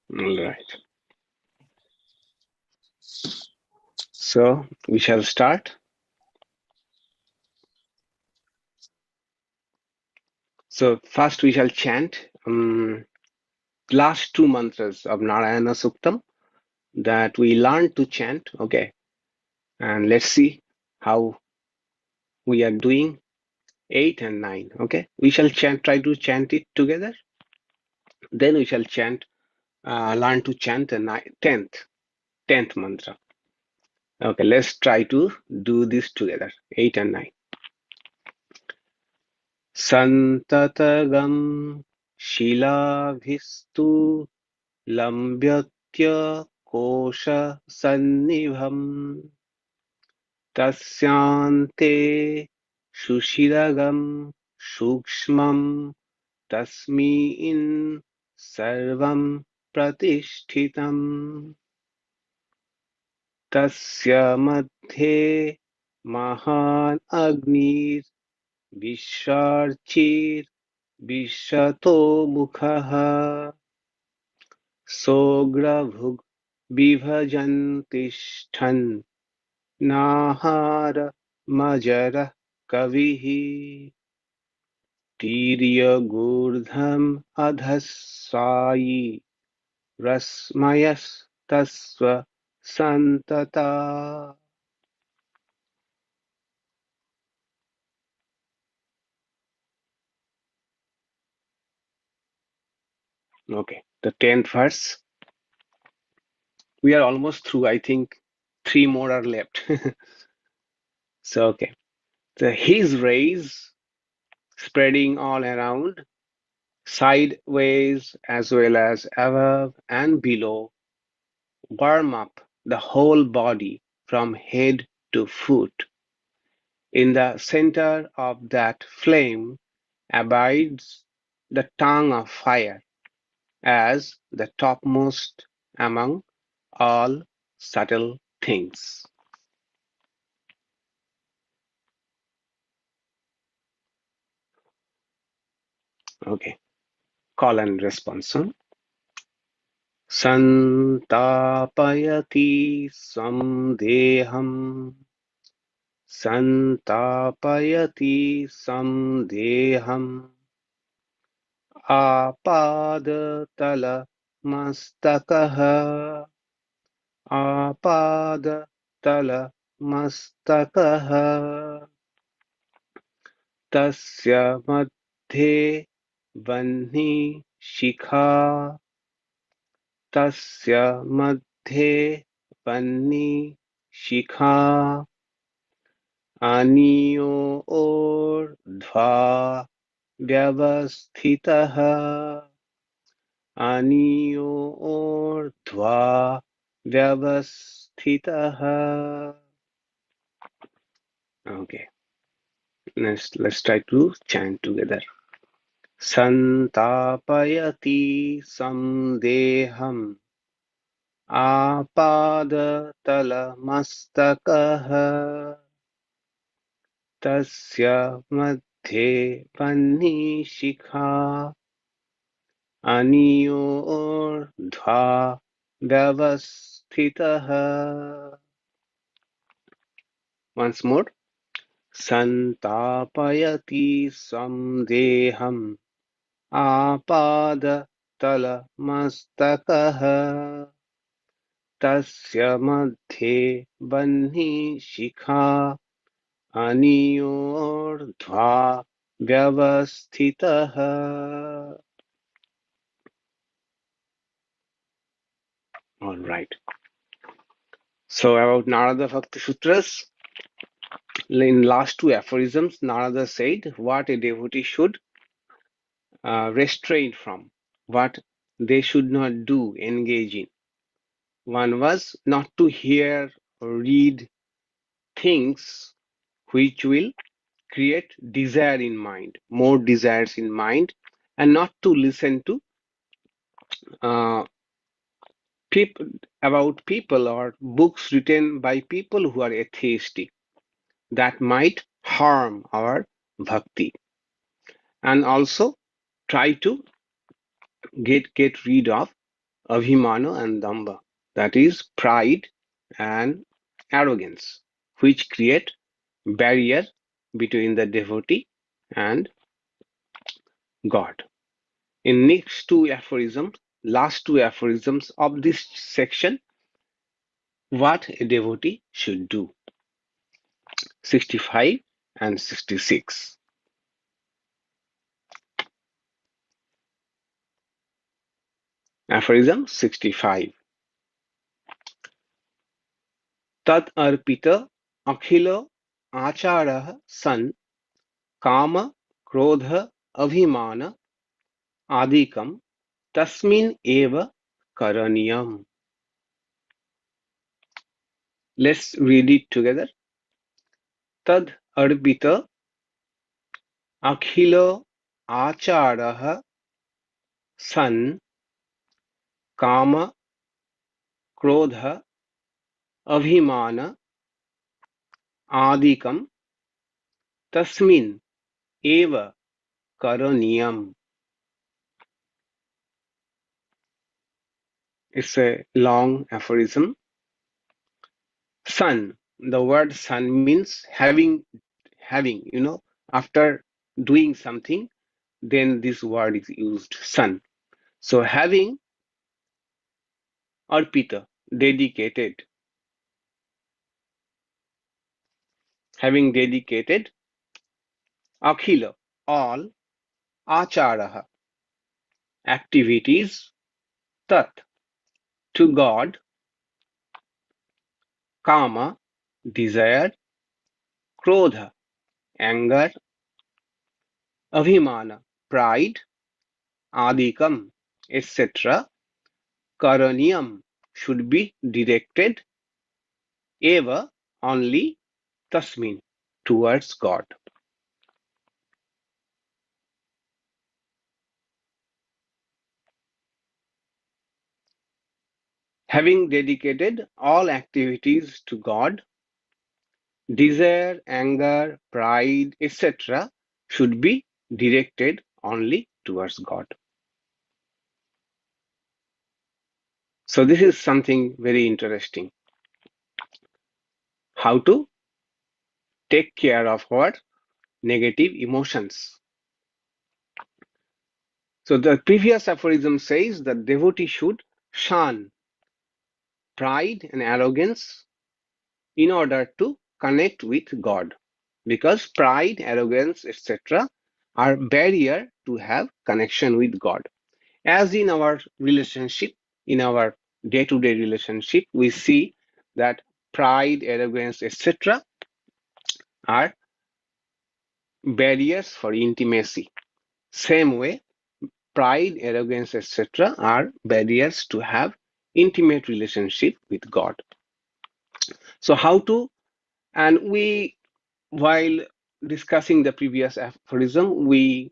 All right. So we shall start. So first we shall chant last two mantras of Narayana Suktam that we learned to chant. Okay, and let's see how we are doing. 8 and 9. Okay, we shall chant. Try to chant it together. Then we shall chant. Learn to chant the tenth mantra. Okay, let's try to do this together. 8 and 9. Santatagam Shilabhistu Lambyatya Kosha Sannibham Tasyante Shushiragam Sukshmam Tasmin Sarvam Pratishtitam Tasya Madhye Mahan Agnir Visharchir Vishato Mukhaha Sograbhug Bibhajantishthan Nahara Majara Kavihi Tiryagurdham Adhasayi Rasmayas Tasva Santata. Okay, the 10th verse. We are almost through. I think three more are left. So, okay. So, his rays spreading all around, sideways as well as above and below, warm up the whole body from head to foot. In the center of that flame abides the tongue of fire as the topmost among all subtle things. Okay, call and response. Santapayati samdeham Santapayati samdeham Apadatala mastakaha Apadatala mastakaha Tasya madhe Vanni shikha Tasya madhe Vanni shikha Aniyo urdhva व्यवस्थितः Aniyo urdhva vyavasthitah. Okay, let's try to chant together. Santapayati samdeham apadatalamastakah tasya madhe panishikha Aniyo urdhva vyavasthitah. Once more. Santapayati samdeham apadatalamastakah tasya madhe vanni shikha aniyo vyavasthitah. All right. So about Narada Bhakti Sutras, in last two aphorisms, Narada said what a devotee should restrain from, what they should not do, engage in. One was not to hear or read things which will create desire in mind, more desires in mind, and not to listen to uh, people about people or books written by people who are atheistic that might harm our bhakti, and also try to get rid of Abhimana and Damba, that is pride and arrogance, which create barrier between the devotee and God. In last two aphorisms of this section, what a devotee should do, 65 and 66. Aphorism 65. Tad arpita akhilo acharah san kama krodha abhimana adikam tasmin eva karaniyam. Let's read it together. Tad arpita akhilo acharah san kama krodha abhimana adikam tasmin eva karaniyam. It's a long aphorism. Sun, the word sun means having, after doing something, then this word is used, sun. So having arpita, dedicated, having dedicated akhila, all, acharaha, activities, tat, to God, kama, desire, krodha, anger, abhimana, pride, adikam, etc., karaniyam, should be directed, eva, only, tasmin, towards God. Having dedicated all activities to God, desire, anger, pride, etc., should be directed only towards God. So, this is something very interesting. How to take care of what? Negative emotions. So, the previous aphorism says that devotee should shun pride and arrogance in order to connect with God, because pride, arrogance, etc. are barrier to have connection with God. As in our relationship, in our day-to-day relationship, we see that pride, arrogance, etc. are barriers for intimacy. Same way, pride, arrogance, etc. are barriers to have intimate relationship with God. So how to, and we, while discussing the previous aphorism, we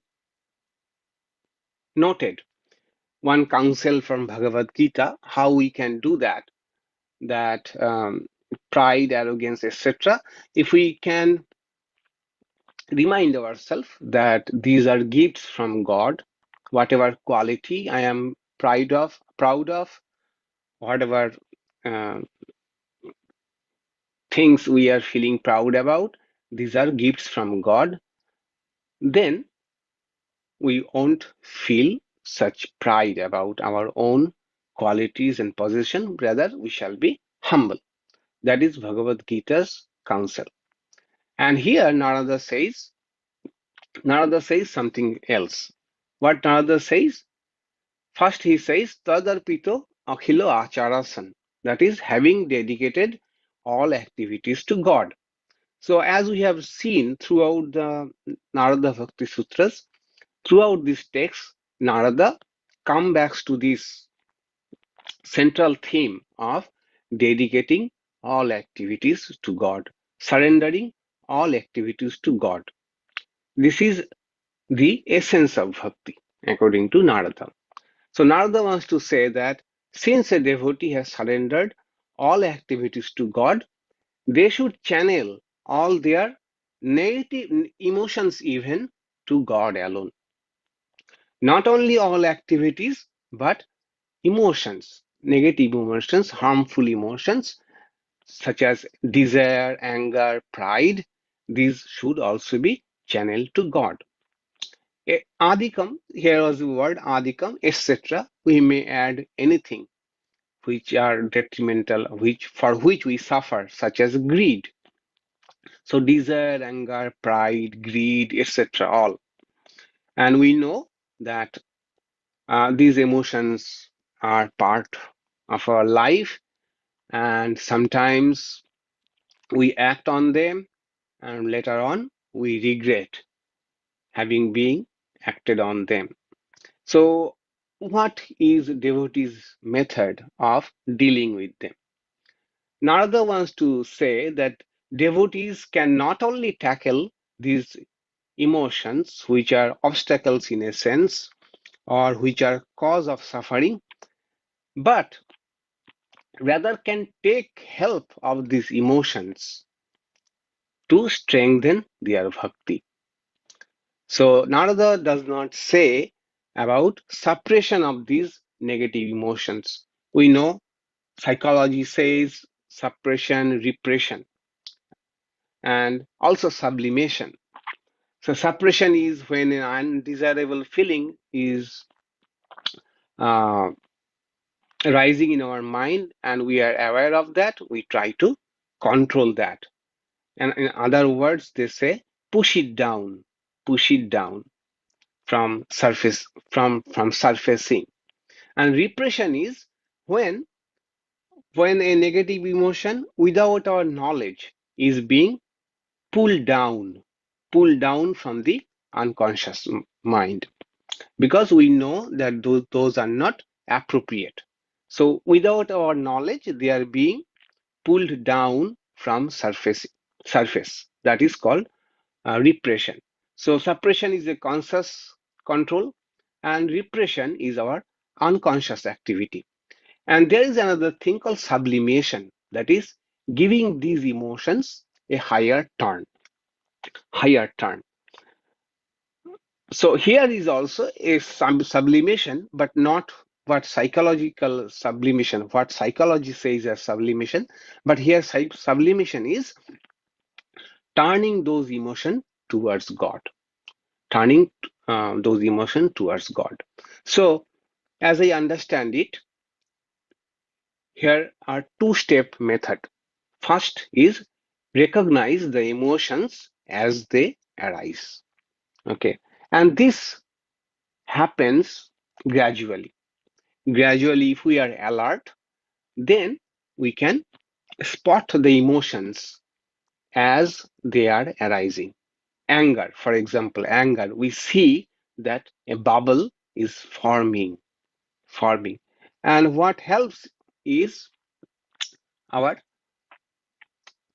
noted one counsel from Bhagavad Gita, how we can do that pride, arrogance, etc. If we can remind ourselves that these are gifts from God, whatever quality I am proud of, whatever uh, things we are feeling proud about, these are gifts from God, then we won't feel such pride about our own qualities and position. Rather, we shall be humble. That is Bhagavad Gita's counsel. And here Narada says something else. What Narada says? First he says, Tadarpito Akhilo Acharasan. That is, having dedicated all activities to God. So as we have seen throughout the Narada Bhakti Sutras, throughout this text, Narada comes back to this central theme of dedicating all activities to God, surrendering all activities to God. This is the essence of bhakti, according to Narada. So Narada wants to say that since a devotee has surrendered all activities to God, they should channel all their negative emotions even to God alone. Not only all activities, but emotions, negative emotions, harmful emotions, such as desire, anger, pride, these should also be channeled to God. Adikam, here was the word adikam, etc. We may add anything which are detrimental, for which we suffer, such as greed. So desire, anger, pride, greed, etc. all. And we know that these emotions are part of our life, and sometimes we act on them, and later on we regret having been acted on them. So, what is devotee's method of dealing with them? Narada wants to say that devotees can not only tackle these emotions, which are obstacles in a sense, or which are cause of suffering, but rather can take help of these emotions to strengthen their bhakti. So Narada does not say about suppression of these negative emotions. We know psychology says suppression, repression, and also sublimation. So suppression is when an undesirable feeling is uh, rising in our mind and we are aware of that, we try to control that. And in other words, they say push it down from surfacing. And repression is when a negative emotion without our knowledge is being pulled down, pulled down from the unconscious mind, because we know that those are not appropriate. So without our knowledge, they are being pulled down from surface. That is called repression. So suppression is a conscious control, and repression is our unconscious activity. And there is another thing called sublimation, that is giving these emotions a higher turn. So here is also a sublimation, but not what psychological sublimation, what psychology says as sublimation, but here sublimation is turning those emotions towards God, turning those emotions towards God. So as I understand it, here are two-step method. First is recognize the emotions as they arise. Okay. And this happens gradually. Gradually, if we are alert, then we can spot the emotions as they are arising. Anger, for example, anger, we see that a bubble is forming. And what helps is our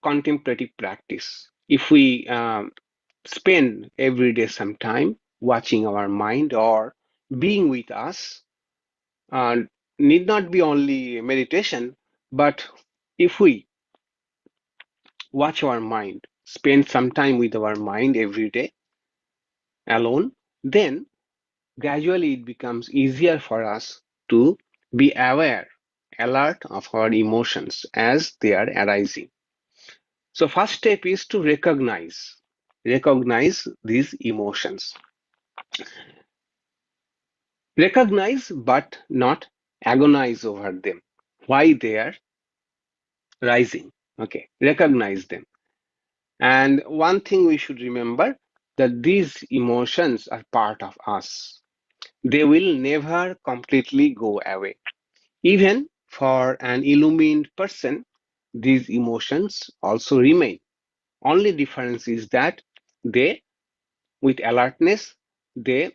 contemplative practice. If we spend every day some time watching our mind or being with us, uh, need not be only meditation, but if we watch our mind, spend some time with our mind every day alone, then gradually it becomes easier for us to be aware, alert of our emotions as they are arising. So first step is to recognize these emotions. Recognize but not agonize over them. Why they are rising. Okay, recognize them. And one thing we should remember, that these emotions are part of us. They will never completely go away. Even for an illumined person, these emotions also remain. Only difference is that they, with alertness, they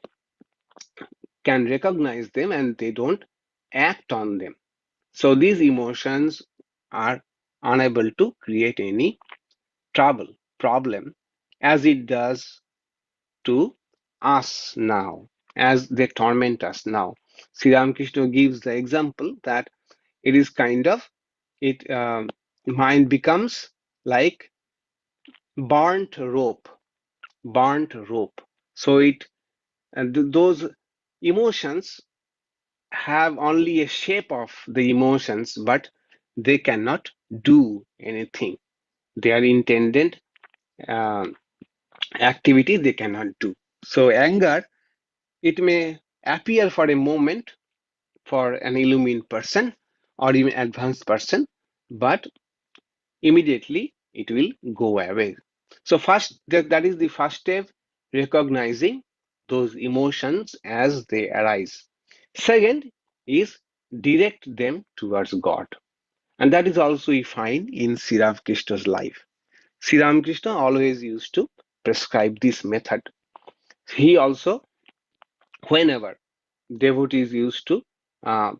can recognize them and they don't act on them. So these emotions are unable to create any problem as it does to us now, as they torment us now. Sri Ramakrishna gives the example that it is kind of, it mind becomes like burnt rope, burnt rope. So it, and those emotions have only a shape of the emotions, but they cannot do anything. Their intended uh, activity they cannot do. So anger, it may appear for a moment for an illumined person or even advanced person, but immediately it will go away. So first, that is the first step, recognizing those emotions as they arise. Second is direct them towards God. And that is also we find in Sri Ramakrishna's life. Sri Ramakrishna always used to prescribe this method. He also, whenever devotees used to uh,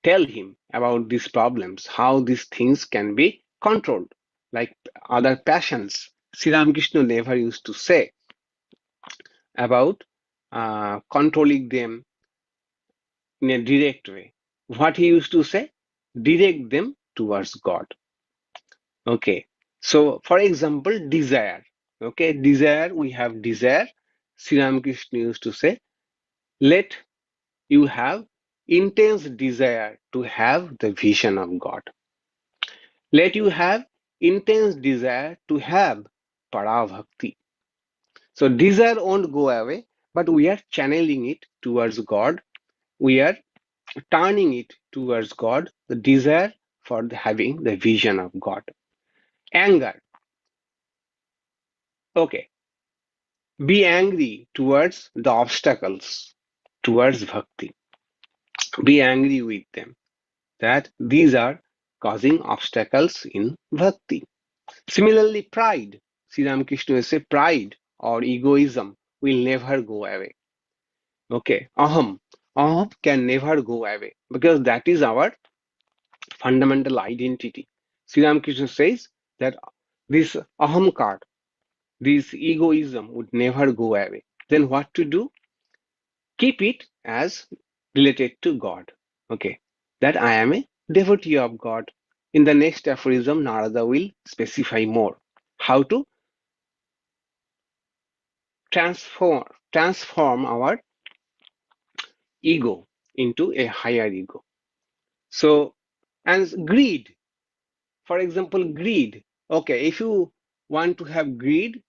tell him about these problems, how these things can be controlled, like other passions. Sri Ramakrishna never used to say about controlling them in a direct way. What he used to say, direct them towards God. Okay. So, for example, desire. Okay, desire, we have desire. Sri Ramakrishna used to say, let you have intense desire to have the vision of God. Let you have intense desire to have para-bhakti. So desire won't go away, but we are channeling it towards God. We are turning it towards God, the desire for having the vision of God. Anger. Okay. Be angry towards the obstacles, towards bhakti. Be angry with them, that these are causing obstacles in bhakti. Similarly, pride. Sri Ramakrishna will say pride or egoism will never go away. Okay, aham. Aham can never go away because that is our fundamental identity. Sri Ramakrishna says that this ahamkar, this egoism would never go away. Then what to do? Keep it as related to God. Okay, that I am a devotee of God. In the next aphorism, Narada will specify more how to transform our ego into a higher ego. So, and greed, for example, greed. Okay, if you want to have greed,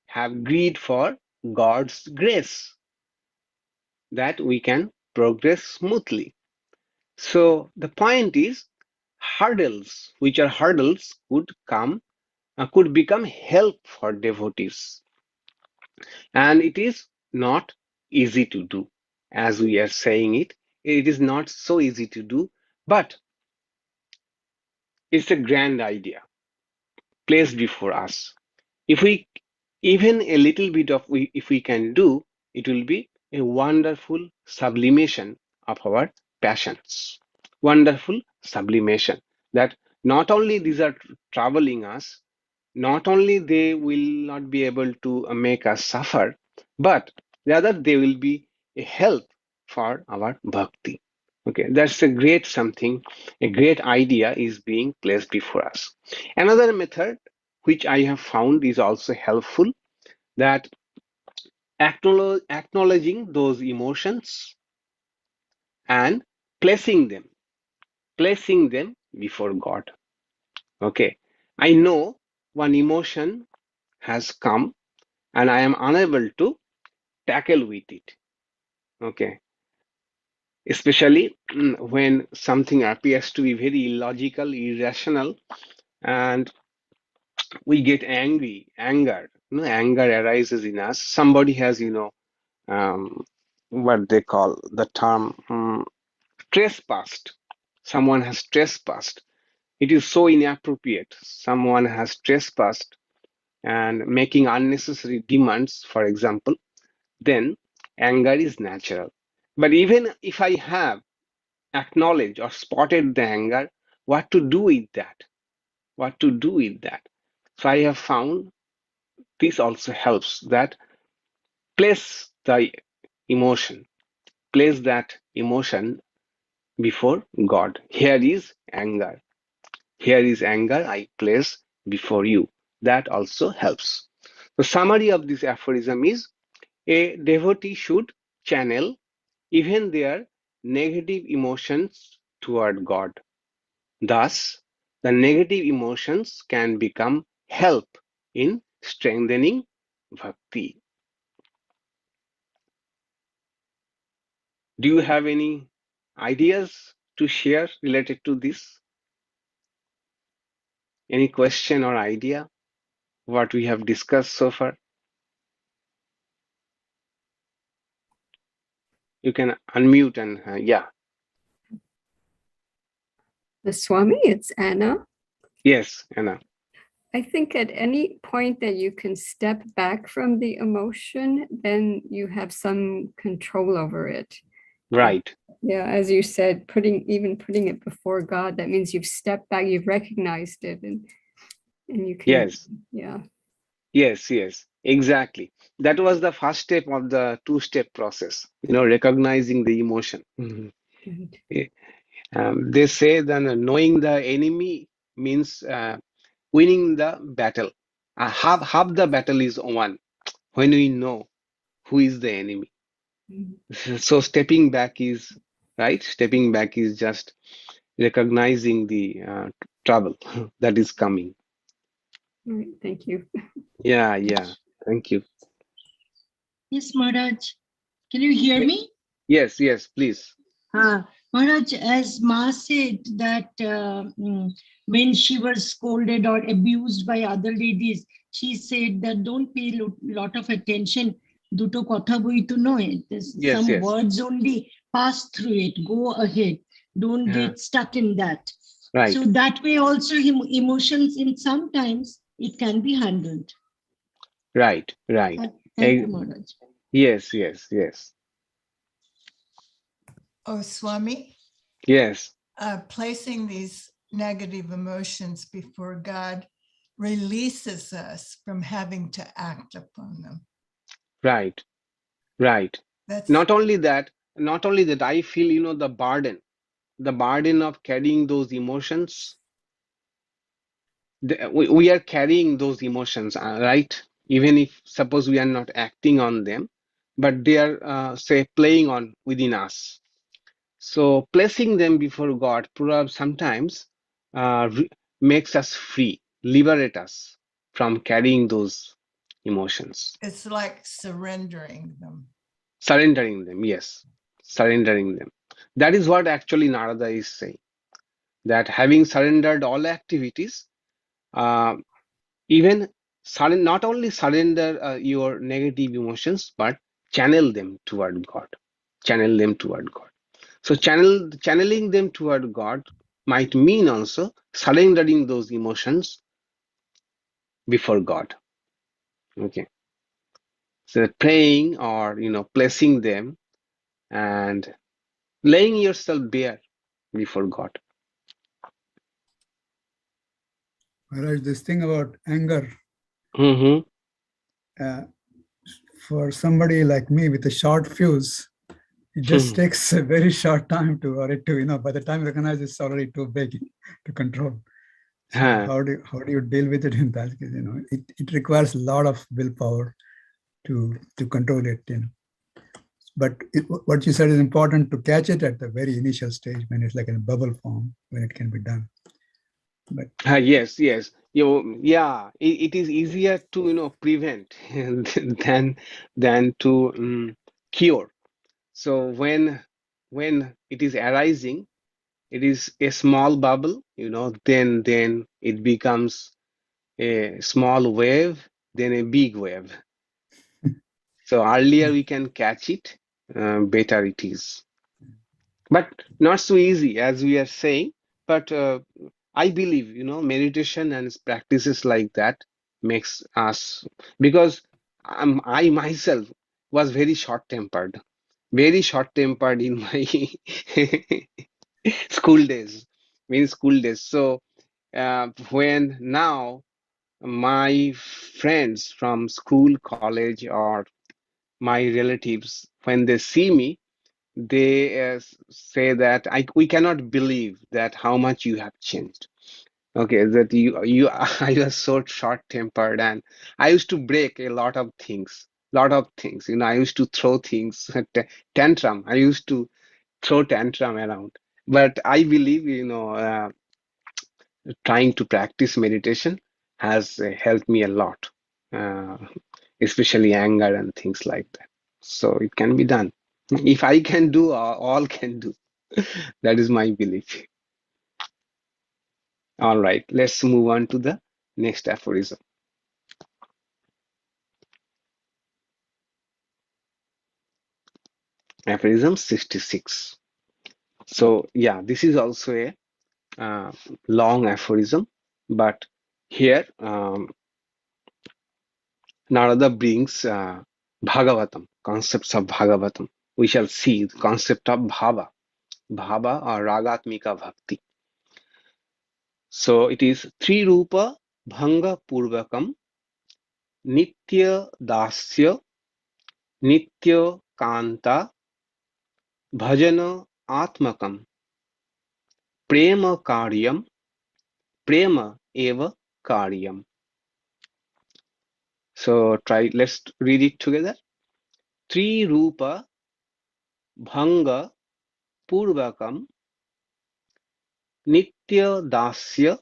have greed for God's grace that we can progress smoothly. So the point is, hurdles, which are hurdles, could become help for devotees, and it is not easy to do. As we are saying it, it is not so easy to do, but it's a grand idea placed before us. If we even a little bit of if we can do, it will be a wonderful sublimation of our passions. Wonderful sublimation that not only these are troubling us, not only they will not be able to make us suffer, but rather they will be a help for our bhakti. Okay, that's a great something, a great idea is being placed before us. Another method which I have found is also helpful, that acknowledging those emotions and placing them before God. Okay, I know one emotion has come and I am unable to tackle with it. Okay, especially when something appears to be very illogical, irrational, and we get anger. Anger arises in us. Somebody has, what they call the term trespassed. Someone has trespassed. It is so inappropriate. Someone has trespassed and making unnecessary demands, for example, then anger is natural. But even if I have acknowledged or spotted the anger, what to do with that? What to do with that? So I have found this also helps, that place the emotion, place that emotion before God. Here is anger. Here is anger I place before you. That also helps. The summary of this aphorism is, a devotee should channel even their negative emotions toward God. Thus, the negative emotions can become help in strengthening bhakti. Do you have any ideas to share related to this? Any question or idea what we have discussed so far? You can unmute and yeah. The Swami, it's Anna. Yes, Anna. I think at any point that you can step back from the emotion, then you have some control over it. Right. Yeah, as you said, putting it before God, that means you've stepped back, you've recognized it, and you can, Yes. yeah. Yes, exactly. That was the first step of the two-step process, recognizing the emotion. Mhm. Good. Eh, they say that knowing the enemy means winning the battle. Half the battle is won when we know who is the enemy. So stepping back is right. Stepping back is just recognizing the trouble that is coming. All right, thank you. Yeah. Thank you. Yes, Maharaj. Can you hear me? Yes, please. Maharaj, as Ma said that when she was scolded or abused by other ladies, she said that don't pay lot of attention. Duto kotha boi to know it. Yes. Some words only, pass through it, go ahead. Don't get stuck in that. Right. So that way also emotions in sometimes it can be handled. Right. Thank you, Maharaj. Yes. Oh, Swami, Yes. placing these negative emotions before God releases us from having to act upon them. Right. That's Not only that, I feel, the burden of carrying those emotions. We are carrying those emotions, right? Even if suppose we are not acting on them, but they are, say, playing on within us. So placing them before God, perhaps sometimes makes us free, liberate us from carrying those emotions. it's like surrendering them. Surrendering them, yes. Surrendering them. That is what actually Narada is saying. That having surrendered all activities, uh, even not only surrender your negative emotions, but channel them toward God. Channel them toward God. So channeling them toward God might mean also surrendering those emotions before God. Okay. So praying or placing them and laying yourself bare before God. Whereas this thing about anger, Mm-hmm. For somebody like me with a short fuse, it just takes a very short time for it to, by the time you recognize it's already too big to control. So how do you deal with it in that case? It requires a lot of willpower to control it. But what you said is important to catch it at the very initial stage when it's like in a bubble form, when it can be done. But Yes. It is easier to prevent than to cure. So when it is arising, it is a small bubble, then it becomes a small wave, then a big wave. So earlier we can catch it, better it is. But not so easy as we are saying. But I believe, meditation and practices like that makes us, because I myself was very short-tempered in my school days, in school days. So when now my friends from school, college, or my relatives, when they see me, they say that we cannot believe that how much you have changed. Okay, that you I was so short-tempered and I used to break a lot of things. lot of things. I used to throw things, tantrum. I used to throw tantrum around. But I believe, trying to practice meditation has helped me a lot, uh, especially anger and things like that. So it can be done. If I can do, all can do. That is my belief. All right, let's move on to the next aphorism. Aphorism 66. So yeah, this is also a long aphorism, but here Narada brings Bhagavatam, concepts of Bhagavatam. We shall see the concept of Bhava or Ragatmika Bhakti. So it is Tri Rupa Bhanga Purvakam Nitya Dasya Nitya Kanta Bhajana Atmakam Prema Karyam Prema Eva Karyam. So let's read it together. Tri Rupa Bhanga Purvakam Nitya Dasya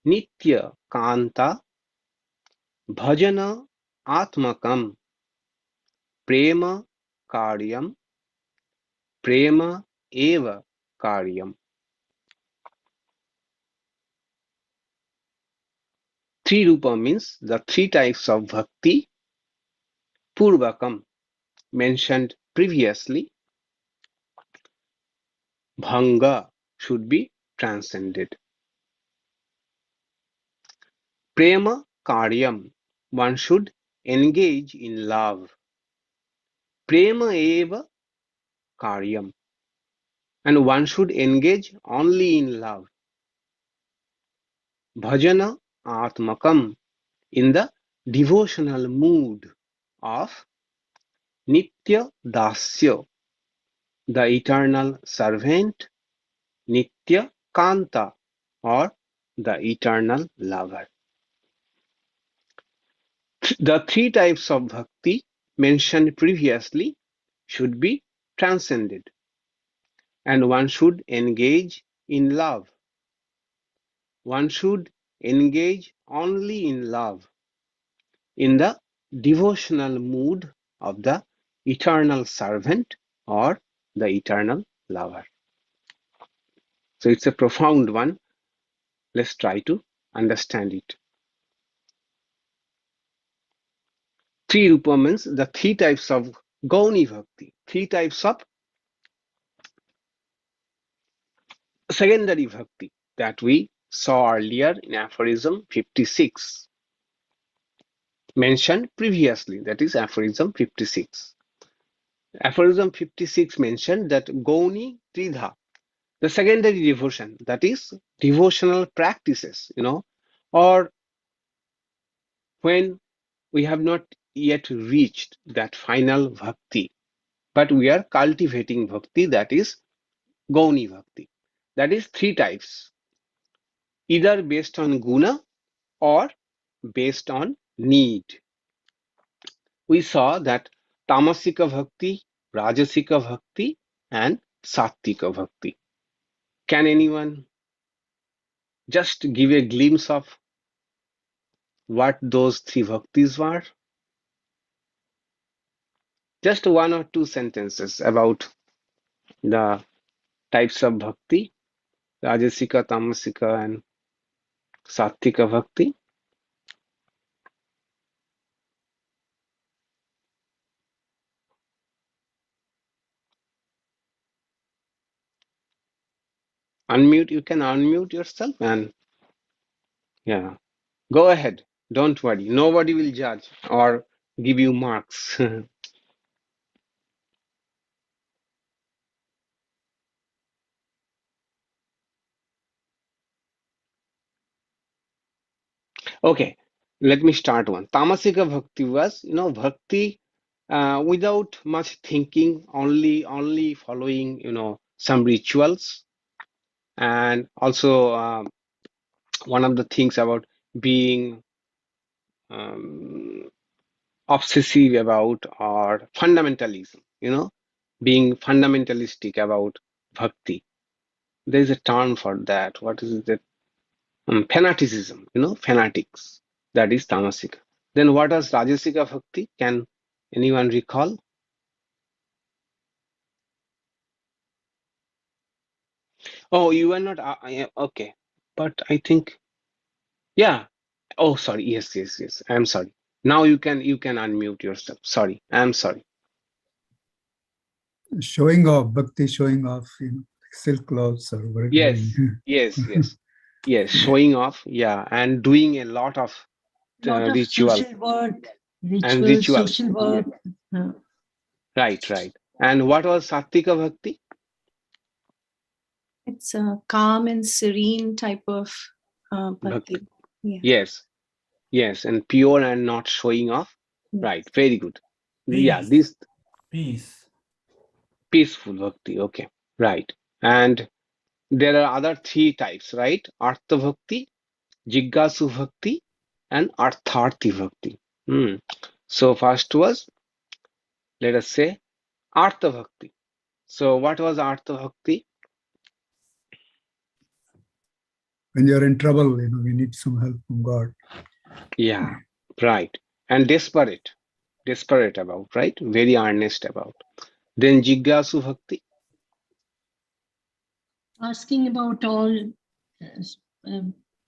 Nitya Kanta Bhajana Atmakam Prema Karyam Prema Eva Karyam. Three Rupa means the three types of bhakti. Purvakam mentioned previously. Bhanga should be transcended. Prema Karyam, one should engage in love. Prema Eva Karyam, and one should engage only in love. Bhajana Atmakam, in the devotional mood of Nitya Dasya, the eternal servant, Nitya Kanta, or the eternal lover. The three types of bhakti mentioned previously should be transcended, and one should engage in love. One should engage only in love, in the devotional mood of the eternal servant or the eternal lover. So it's a profound one. Let's try to understand it. Three rupa means the three types of Gauni Bhakti, three types of secondary Bhakti that we saw earlier in aphorism 56, mentioned previously, that is aphorism 56. Aphorism 56 mentioned that Gauni Tridha, the secondary devotion, that is devotional practices, or when we have not yet reached that final bhakti, but we are cultivating bhakti, that is Gauni Bhakti. That is three types, either based on guna or based on need. We saw that Tamasika Bhakti, Rajasika Bhakti, and Sattvika Bhakti. Can anyone just give a glimpse of what those three bhaktis were? Just one or two sentences about the types of bhakti, Rajasika, Tamasika, and Sattvika Bhakti. You can unmute yourself and yeah, go ahead. Don't worry. Nobody will judge or give you marks. Okay, let me start one. Tamasika Bhakti was, bhakti without much thinking, only following, some rituals, and also one of the things about being obsessive about or fundamentalism, being fundamentalistic about bhakti. There is a term for that. What is it? Fanaticism, fanatics. That is tamasika. Then what was rajasika bhakti? Can anyone recall? Oh, you were not. Yeah, okay, but I think, yeah. Oh, sorry. Yes, yes, yes. I'm sorry. Now you can unmute yourself. Sorry, I'm sorry. Showing off, bhakti showing off, silk clothes or Yes, wearing. yes, yes, yes. Showing off, yeah, and doing a lot of Lot of ritual social work, and rituals, rituals. social work. uh, Right, right. And what was Sattvika Bhakti? It's a calm and serene type of bhakti. Bhakti. Yeah. Yes, yes, and pure and not showing off. Right, very good. Yeah, Peace. this Peace. peaceful bhakti. Okay, right. And there are other three types, right? Artha Bhakti, Jiggasu Bhakti, and Artharthi Bhakti. Hmm. So first was, let us say, Artha Bhakti. So what was Artha Bhakti? When you're in trouble, we need some help from God. Yeah, right. And desperate about, right? Very earnest about. Then Jiggasu Bhakti. asking about all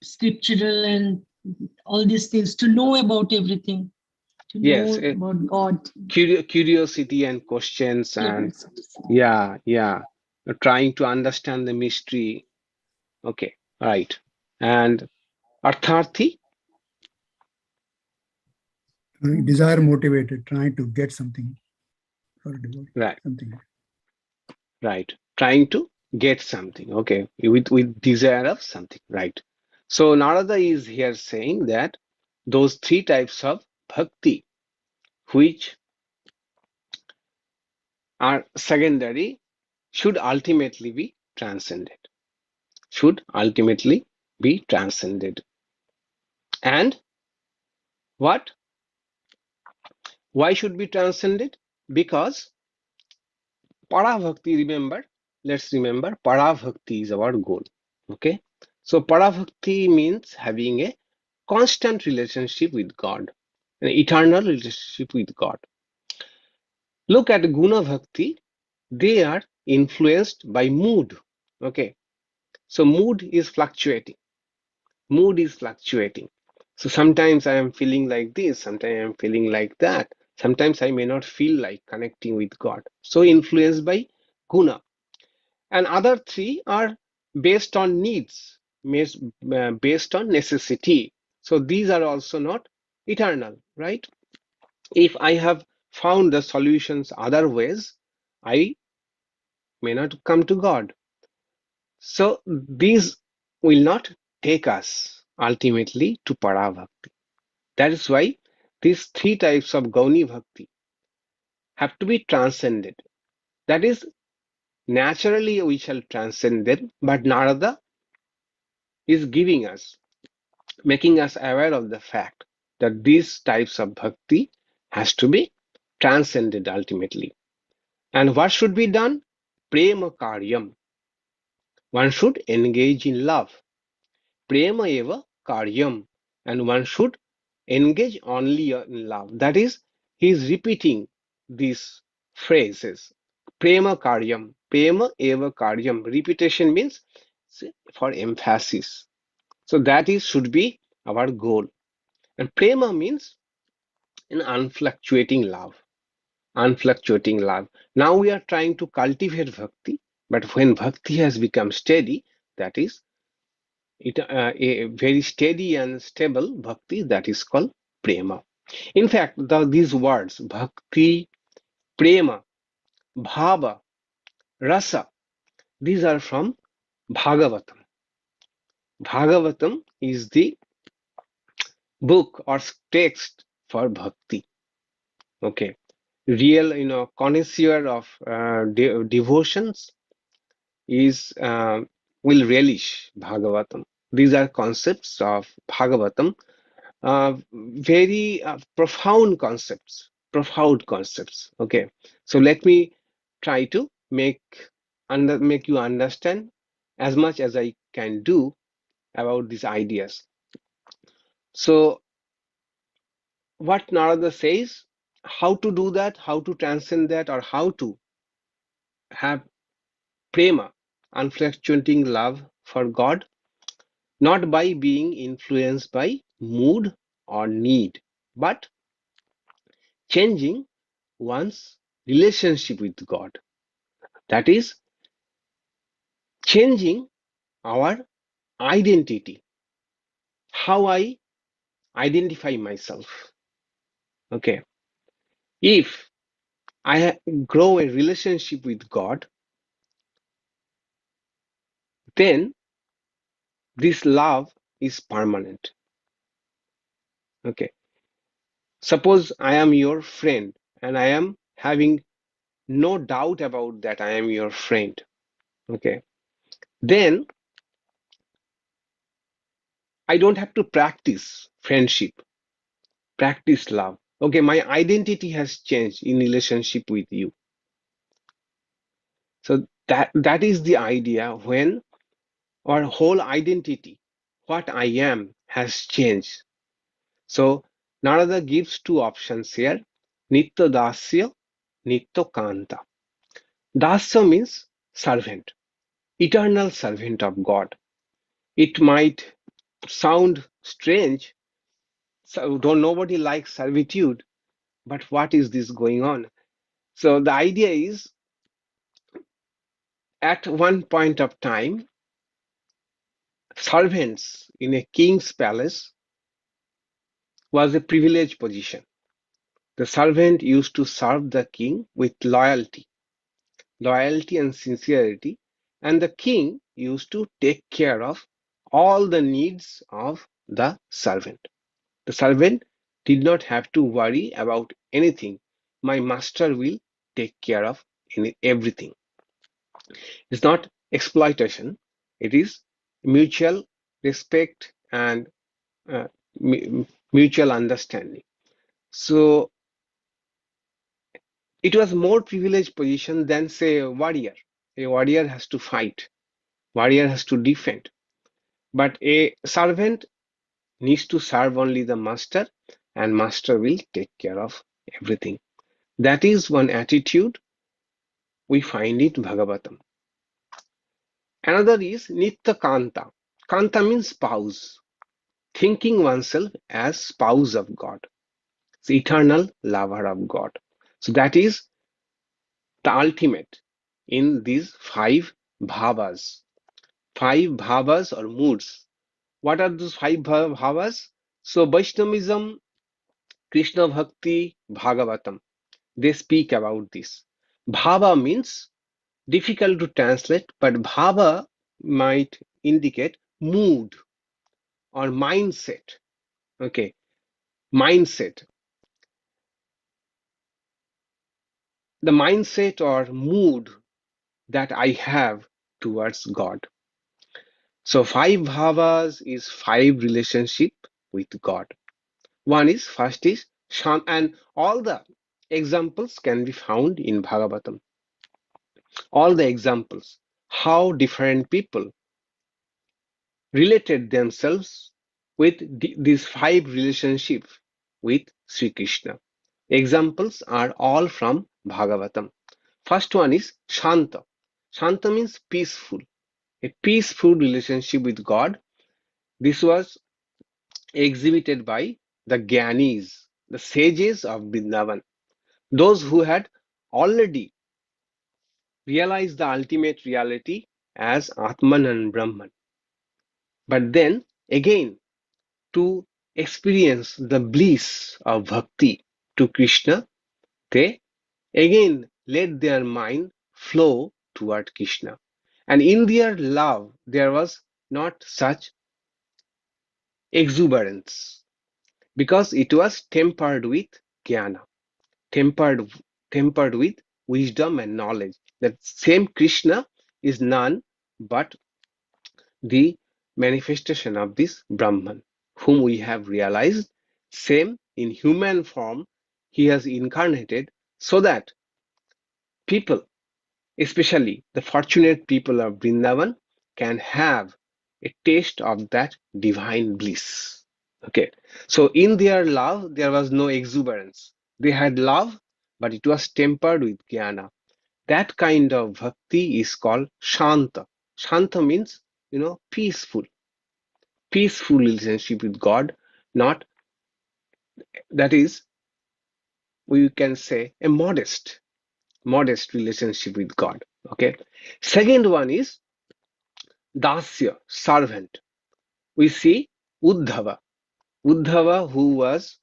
scriptural and all these things, to know about everything, to Yes, know about God. curiosity and questions and Yes. yeah, trying to understand the mystery. Okay, right. And Artharthi, Desire motivated, trying to get something for a devotee, right, something. right. Trying to get something. Okay, with desire of something, right. So Narada is here saying that those three types of bhakti, which are secondary, should ultimately be transcended. Should ultimately be transcended. And what? Why should be transcended? Because Parabhakti, let's remember, Parabhakti is our goal. Okay? So Parabhakti means having a constant relationship with God, an eternal relationship with God. Look at Guna Bhakti, they are influenced by mood. Okay? So mood is fluctuating. So sometimes I am feeling like this, sometimes I am feeling like that. Sometimes I may not feel like connecting with God. So influenced by guna. And other three are based on needs, based on necessity. So these are also not eternal, right? If I have found the solutions other ways, I may not come to God. So these will not take us ultimately to Parabhakti. That is why these three types of Gauni Bhakti have to be transcended. That is, naturally we shall transcend them, but Narada is giving us, making us aware of the fact that these types of bhakti has to be transcended ultimately. And what should be done? Prema karyam. One should engage in love. Prema eva karyam. And one should engage only in love. That is, he is repeating these phrases. Prema karyam. Prema eva karyam. Repetition means for emphasis. So that is should be our goal. And prema means an unfluctuating love. Unfluctuating love. Now we are trying to cultivate bhakti, but when bhakti has become steady, that is a very steady and stable bhakti, that is called prema. In fact, these words bhakti, prema, bhava, rasa, these are from Bhagavatam. Bhagavatam is the book or text for bhakti. Okay, real connoisseur of devotions is will relish Bhagavatam. These are concepts of Bhagavatam very profound concepts. Okay, so let me try to make you understand as much as I can do about these ideas. So what Narada says, how to do that, how to transcend that, or how to have prema, unfluctuating love for God, not by being influenced by mood or need, but changing one's relationship with God. That is, changing our identity, how I identify myself. Okay, if I grow a relationship with God, then this love is permanent. Okay, suppose I am your friend and I am having no doubt about that I am your friend. Okay, then I don't have to practice friendship, practice love. Okay, my identity has changed in relationship with you. So that is the idea, when our whole identity, what I am, has changed. So Narada gives two options here: Nitya Dasya, Nitya Kanta. Dasya means servant, eternal servant of God. It might sound strange, so don't nobody likes servitude, but what is this going on? So the idea is, at one point of time, servants in a king's palace was a privileged position. The servant used to serve the king with loyalty and sincerity, and the king used to take care of all the needs of the servant. The servant did not have to worry about anything. My master will take care of everything. It's not exploitation, it is mutual respect and uh, mutual understanding. So it was more privileged position than, say, a warrior. A warrior has to fight, warrior has to defend, but a servant needs to serve only the master, and master will take care of everything. That is one attitude we find in Bhagavatam. Another is Nitya Kanta. Kanta means spouse, thinking oneself as spouse of God, the eternal lover of God. So that is the ultimate in these five bhavas. Five bhavas or moods. What are those five bhavas? So Vaishnavism, Krishna Bhakti, Bhagavatam, they speak about this. Bhava means difficult to translate, but bhava might indicate mood or mindset. Okay, mindset. The mindset or mood that I have towards God. So five bhavas is five relationship with God. One is, first is Shant, and all the examples can be found in Bhagavatam. All the examples, how different people related themselves with these five relationships with Sri Krishna. Examples are all from Bhagavatam. First one is Shanta. Shanta means peaceful, a peaceful relationship with God. This was exhibited by the Gyanis, the sages of Vrindavan, those who had already realized the ultimate reality as Atman and Brahman. But then again, to experience the bliss of bhakti to Krishna, they again let their mind flow toward Krishna. And in their love, there was not such exuberance, because it was tempered with jnana, tempered, tempered with wisdom and knowledge. That same Krishna is none but the manifestation of this Brahman, whom we have realized Same in human form, he has incarnated so that people, especially the fortunate people of Vrindavan, can have a taste of that divine bliss. Okay, so in their love, there was no exuberance. They had love, but it was tempered with jnana. That kind of bhakti is called shanta. Shanta means, peaceful, peaceful relationship with God, not, that is, we can say a modest relationship with God. Okay. Second one is dasya, servant. We see Uddhava. Uddhava, who was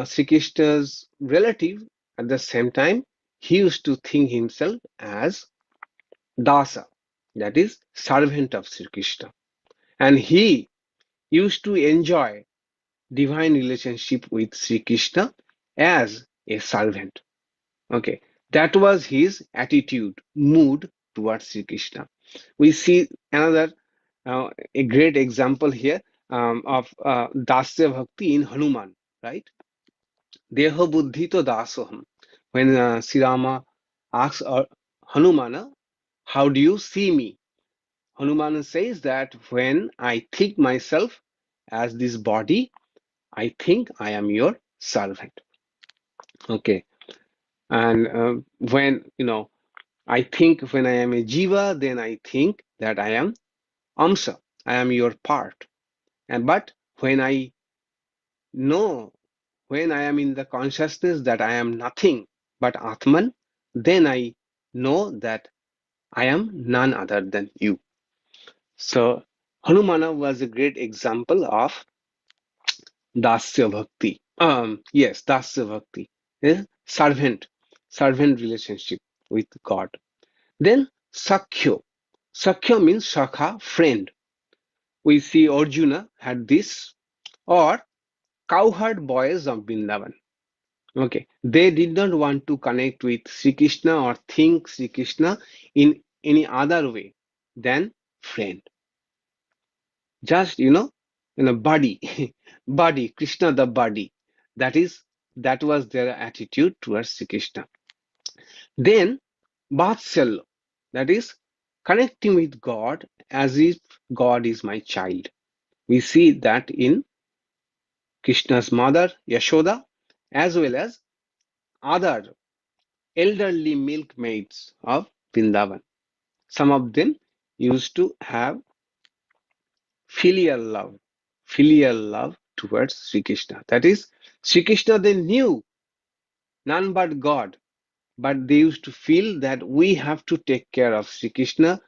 Sri Krishna's relative, at the same time, he used to think himself as dasa, that is, servant of Sri Krishna. And he used to enjoy divine relationship with Sri Krishna as a servant. Okay, that was his attitude, mood towards Sri Krishna. We see another a great example here of Dasya Bhakti in Hanuman, right? Deho buddhi to dasoham. When Sri Rama asks Hanumana, how do you see me? Hanuman says that when I think myself as this body, I think I am your servant. Okay, and when I think when I am a jiva, then I think that I am amsa, I am your part. But when I know, when I am in the consciousness that I am nothing but Atman, then I know that I am none other than you. So Hanumana was a great example of Dasya Bhakti. Yes, Dasya Bhakti. Servant, servant relationship with God. Then Sakhya. Sakhya means Shakha, friend. We see Arjuna had this, or cowherd boys of Vrindavan. Okay, they did not want to connect with Sri Krishna or think Sri Krishna in any other way than friend. Just body, body, Krishna the body. That was their attitude towards Sri Krishna. Then Vatsalya, that is connecting with God as if God is my child. We see that in Krishna's mother Yashoda, as well as other elderly milkmaids of Vrindavan. Some of them used to have filial love towards Sri Krishna. That is, Sri Krishna they knew none but God, but they used to feel that we have to take care of Sri Krishna,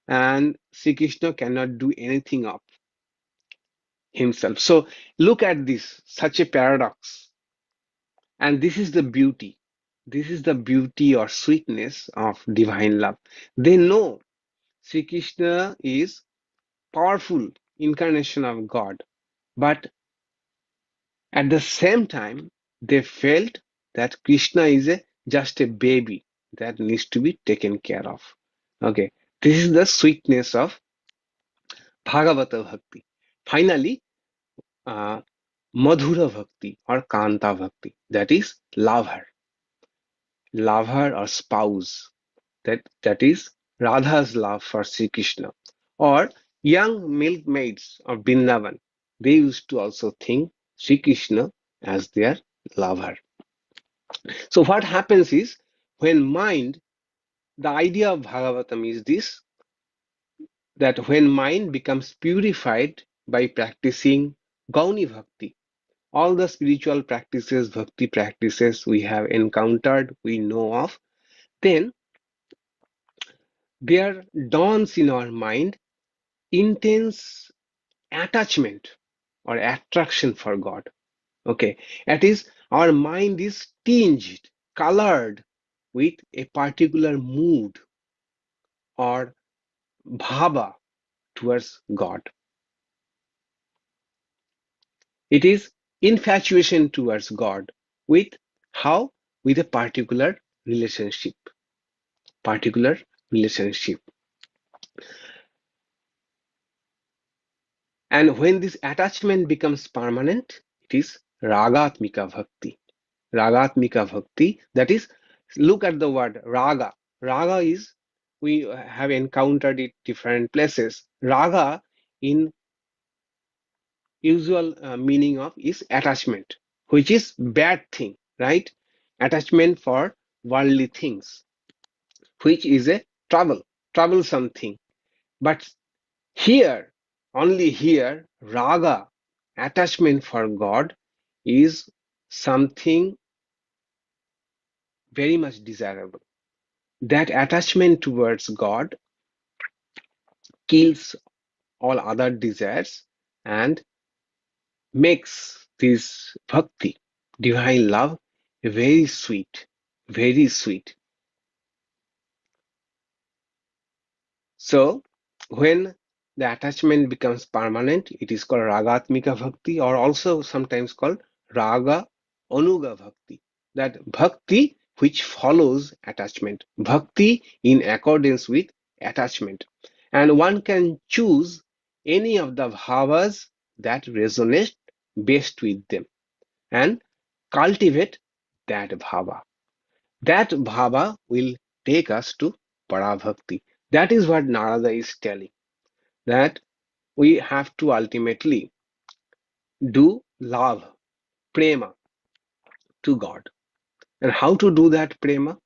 and Sri Krishna cannot do anything of himself. So look at this, such a paradox. And this is the beauty. This is the beauty or sweetness of divine love. They know Sri Krishna is powerful incarnation of God, but at the same time, they felt that Krishna is just a baby that needs to be taken care of. Okay, this is the sweetness of Bhagavata Bhakti. Finally, uh, Madhura Bhakti or Kanta Bhakti, that is lover or spouse. That is Radha's love for Sri Krishna. Or young milkmaids of Vrindavan, they used to also think Sri Krishna as their lover. So what happens is, the idea of Bhagavatam is this, that when mind becomes purified by practicing Gauni Bhakti, all the spiritual practices, bhakti practices we have encountered, we know of, then there dawns in our mind intense attachment or attraction for God. Okay, that is, our mind is tinged, colored with a particular mood or bhava towards God. It is infatuation towards God with how? With a particular relationship. Particular relationship. And when this attachment becomes permanent, it is Ragatmika Bhakti. Ragatmika Bhakti, that is, look at the word Raga. Raga is, we have encountered it different places. Raga in usual meaning of is attachment, which is bad thing, right? Attachment for worldly things, which is a troublesome thing. But here, only here, raga, attachment for God, is something very much desirable. That attachment towards God kills all other desires and makes this bhakti, divine love, very sweet, very sweet. So, when the attachment becomes permanent, it is called ragatmika bhakti, or also sometimes called raga anuga bhakti. That bhakti which follows attachment, bhakti in accordance with attachment. And one can choose any of the bhavas that resonate best with them and cultivate that bhava. That bhava will take us to parabhakti. That is what Narada is telling, that we have to ultimately do love, prema to God. And how to do that prema?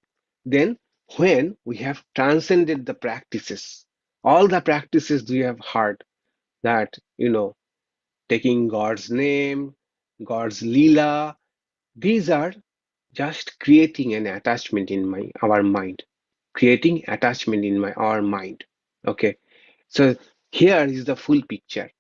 Then when we have transcended the practices, all the practices we have heard, that, taking God's name, God's lila, these are just creating an attachment in our mind, creating attachment in our mind. Okay, so here is the full picture.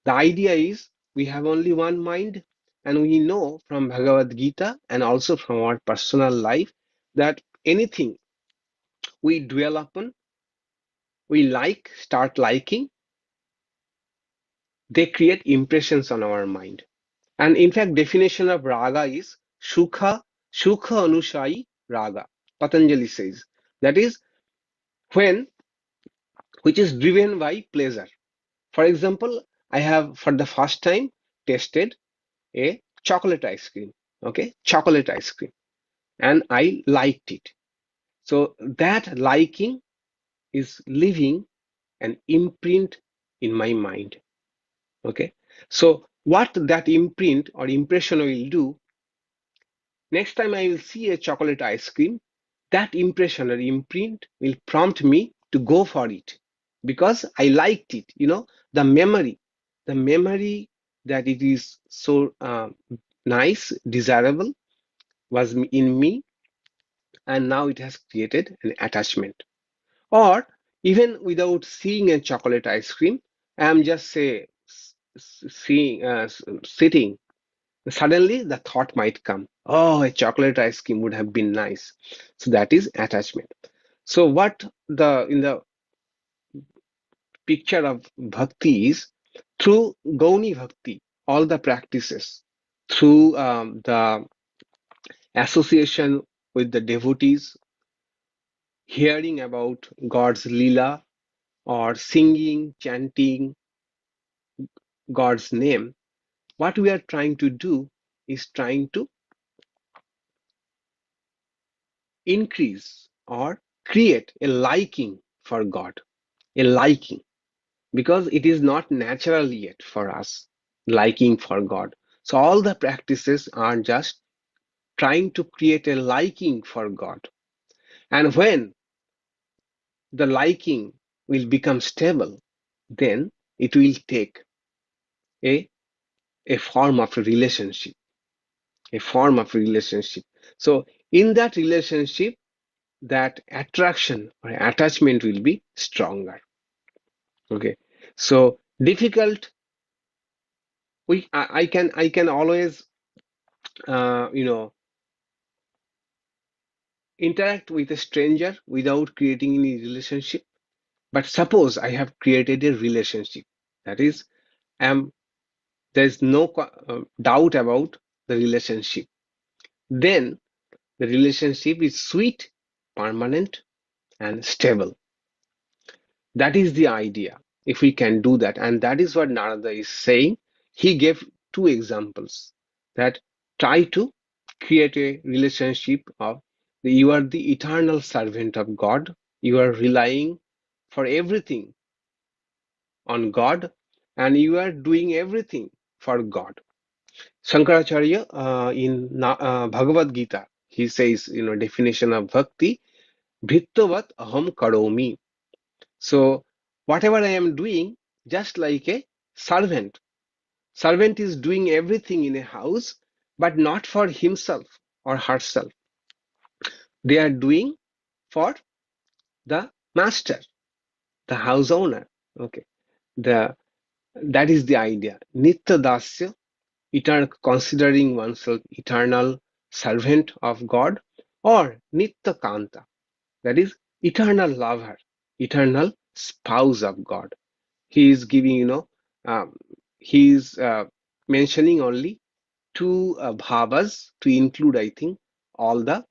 The idea is we have only one mind, and we know from Bhagavad Gita and also from our personal life that anything we dwell upon, we start liking, they create impressions on our mind. And in fact, definition of raga is sukha anushayi raga. Patanjali says that is which is driven by pleasure. For example, I have for the first time tasted a chocolate ice cream. Okay, chocolate ice cream, and I liked it. So that liking is leaving an imprint in my mind. Okay, so what that imprint or impression will do, next time I will see a chocolate ice cream, that impression or imprint will prompt me to go for it because I liked it. The memory that it is so nice, desirable, was in me, and now it has created an attachment. Or even without seeing a chocolate ice cream, I am just sitting. Suddenly the thought might come, oh, a chocolate ice cream would have been nice. So that is attachment. So what in the picture of bhakti is, through Gauni Bhakti, all the practices, through the association with the devotees, hearing about God's lila, or singing, chanting God's name, what we are trying to do is trying to increase or create a liking for God, a liking, because it is not natural yet for us, liking for God. So all the practices are just trying to create a liking for God. And when the liking will become stable, then it will take a, a form of a relationship, a form of relationship. So in that relationship, that attraction or attachment will be stronger. Okay, so difficult. I can always interact with a stranger without creating any relationship. But suppose I have created a relationship, that is, there is no doubt about the relationship. Then the relationship is sweet, permanent, and stable. That is the idea. If we can do that, and that is what Narada is saying. He gave two examples, that try to create a relationship of you are the eternal servant of God. You are relying for everything on God, and you are doing everything for God. Shankaracharya in Bhagavad Gita, he says, definition of bhakti, bhrittavat aham karomi. So whatever I am doing, just like a servant. Servant is doing everything in a house, but not for himself or herself. They are doing for the master, the house owner. Okay, that is the idea. Nitya dasya, considering oneself eternal servant of God, or nitya kanta, that is eternal lover, eternal spouse of God. He is giving, he is mentioning only two bhavas to include, I think, all the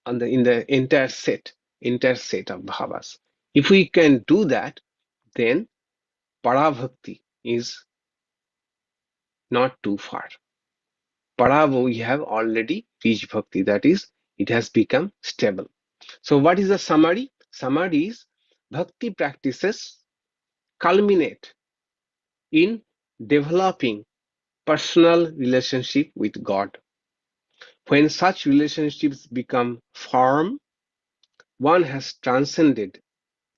in the entire set of bhavas. If we can do that, then parabhakti is not too far. Para, we have already reached bhakti, that is, it has become stable. So what is the summary? Summary is bhakti practices culminate in developing personal relationship with God. When such relationships become firm, one has transcended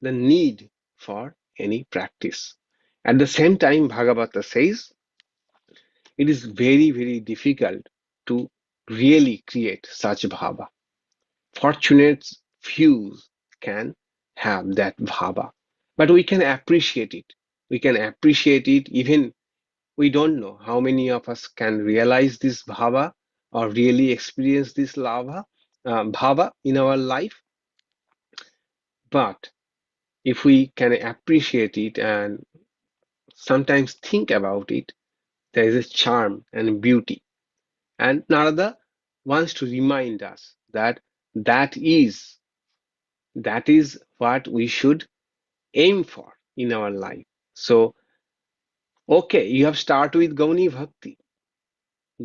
the need for any practice. At the same time, Bhagavata says it is very, very difficult to really create such bhava. Fortunate few can have that bhava, but we can appreciate it. We can appreciate it even we don't know how many of us can realize this bhava or really experience this bhava in our life. But if we can appreciate it and sometimes think about it, there is a charm and beauty. And Narada wants to remind us that that is what we should aim for in our life. So, okay, you have started with Gauni Bhakti.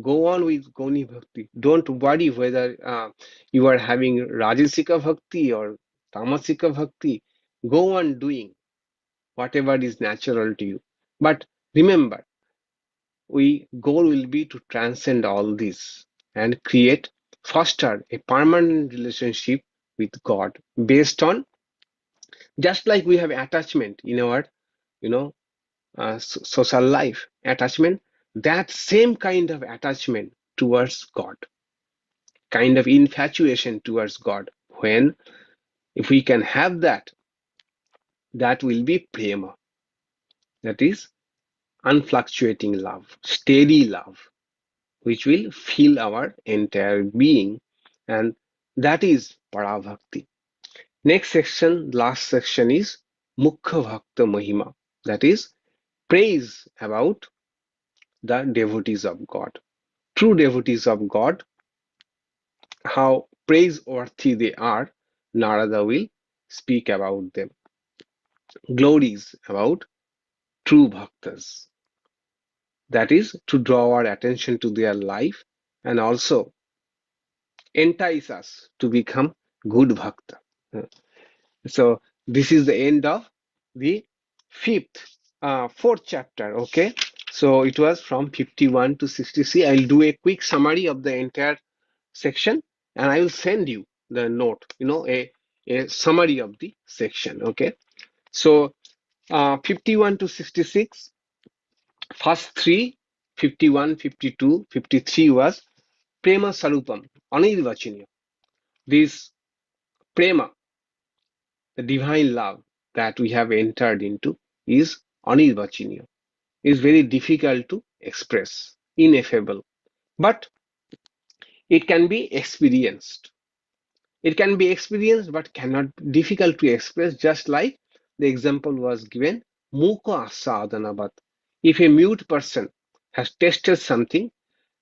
Go on with Gauni Bhakti. Don't worry whether you are having Rajasika Bhakti or Tamasika Bhakti. Go on doing whatever is natural to you. But remember, goal will be to transcend all this and foster a permanent relationship with God based on, just like we have attachment in our, you know, social life, attachment, that same kind of attachment towards God, kind of infatuation towards God. When, if we can have that, that will be prema, that is unfluctuating love, steady love, which will fill our entire being, and that is parabhakti. Next section, last section, is Mukha Bhakta Mahima, that is praise about the devotees of God. True devotees of God, how praiseworthy they are, Narada will speak about them. Glories about true bhaktas, that is to draw our attention to their life and also entice us to become good bhakta. So this is the end of the fourth chapter. Okay, so it was from 51 to 63. I'll do a quick summary of the entire section and I will send you the note, a summary of the section. Okay, so 51 to 66, first three, 51, 52, 53 was prema sarupam, anirvachaniya. This prema, the divine love that we have entered into, is anirvachaniya, is very difficult to express, ineffable, but it can be experienced. It can be experienced but cannot difficult to express, just like the example was given, Muka Sadhanavat. If a mute person has tasted something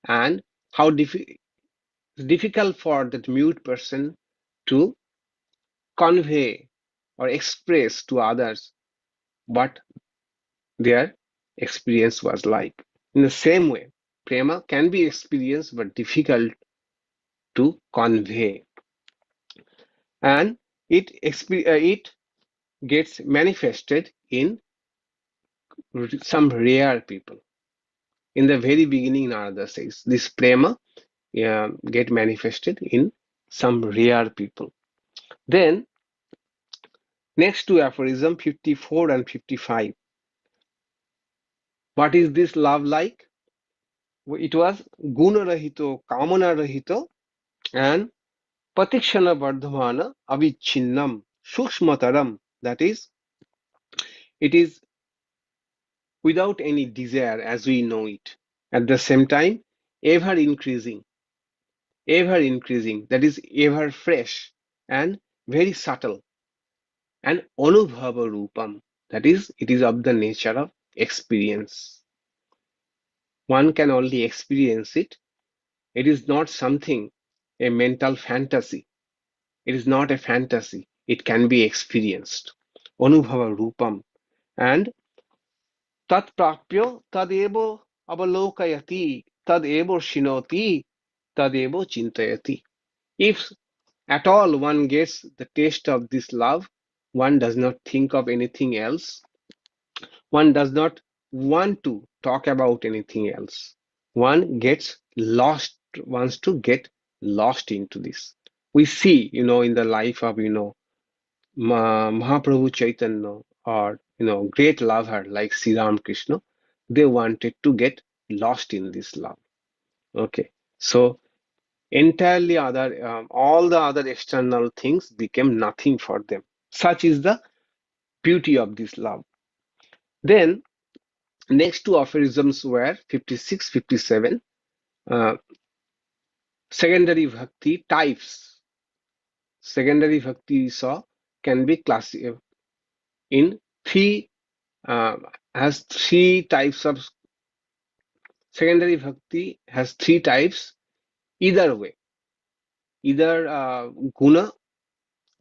and how difficult for that mute person to convey or express to others what their experience was like. In the same way, prema can be experienced but difficult to convey. And it gets manifested in some rare people. In the very beginning, Narada says this prema get manifested in some rare people. Then next to aphorism 54 and 55. What is this love like? It was guna rahito, kamana rahito, and patikshana vardhamana avichinnam sukshmataram. That is, it is without any desire as we know it. At the same time, ever increasing, that is ever fresh and very subtle. And anubhava rupam, that is, it is of the nature of experience. One can only experience it. It is not something, a mental fantasy. It is not a fantasy. It can be experienced. Anubhava rupam. And tat prapyo tadevo avalokayati, tadevo shinoti, tadevo chintayati. If at all one gets the taste of this love, one does not think of anything else. One does not want to talk about anything else. One gets lost, wants to get lost into this. We see, in the life of, Mahaprabhu Chaitanya or, great lover like Sri Ram Krishna, they wanted to get lost in this love. Okay. So entirely all the other external things became nothing for them. Such is the beauty of this love. Then next two aphorisms were 56, 57. Secondary bhakti types. Secondary bhakti can be classified in has three types of secondary bhakti has three types. Either way, either guna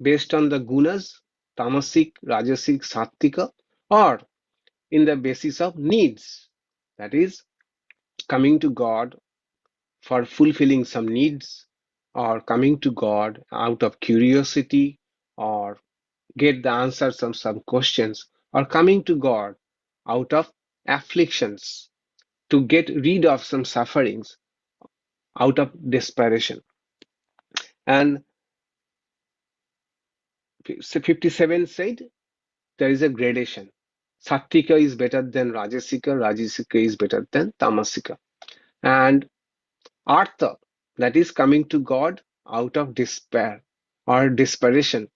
based on the gunas, tamasic, rajasic, sattika, or in the basis of needs, that is coming to God for fulfilling some needs, or coming to God out of curiosity, or get the answers of some questions, or coming to God out of afflictions to get rid of some sufferings out of desperation. And 57 said there is a gradation. Sattika is better than Rajasika, Rajasika is better than Tamasika. And Artha, that is coming to God out of despair or desperation,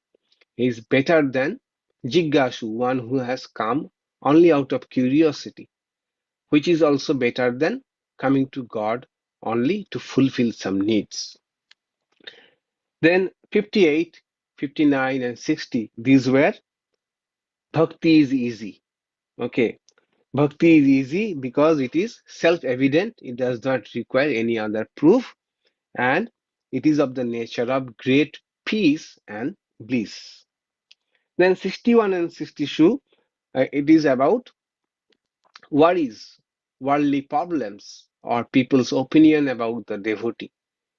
is better than Jiggashu, one who has come only out of curiosity, which is also better than coming to God only to fulfill some needs. Then 58, 59, and 60, these were Bhakti is easy. Okay. Bhakti is easy because it is self-evident. It does not require any other proof. And it is of the nature of great peace and bliss. Then 61 and 62, it is about worries, worldly problems, or people's opinion about the devotee.